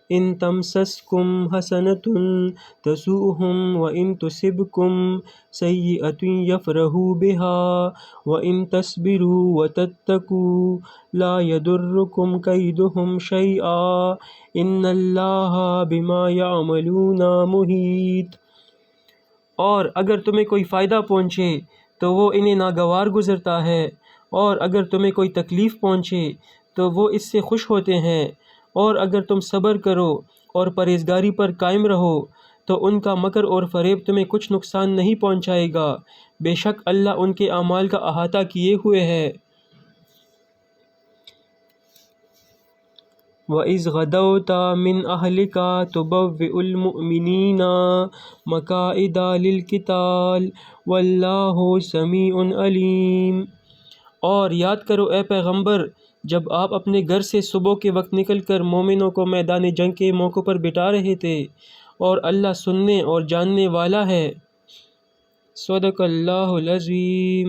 ان تمسسکم حسنۃ تسؤہم وان تصبکم سیئۃ یفرحوا بها وان تصبروا وتتقوا لا یضرکم کیدہم شیئا ان اللہ بما یعملون محیط۔ اور اگر تمہیں کوئی فائدہ پہنچے تو وہ انہیں ناگوار گزرتا ہے، اور اگر تمہیں کوئی تکلیف پہنچے تو وہ اس سے خوش ہوتے ہیں، اور اگر تم صبر کرو اور پرہیزگاری پر قائم رہو تو ان کا مکر اور فریب تمہیں کچھ نقصان نہیں پہنچائے گا، بے شک اللہ ان کے اعمال کا احاطہ کیے ہوئے ہے۔ وَإِذْ غَدَوْتَ مِنْ أَهْلِكَ تُبَوِّئُ الْمُؤْمِنِينَ مَقَاعِدَ لِلْقِتَالِ وَاللَّهُ سَمِيعٌ عَلِيمٌ۔ اور یاد کرو اے پیغمبر جب آپ اپنے گھر سے صبح کے وقت نکل کر مومنوں کو میدان جنگ کے موقع پر بٹھا رہے تھے، اور اللہ سننے اور جاننے والا ہے۔ صدق اللہ العظیم۔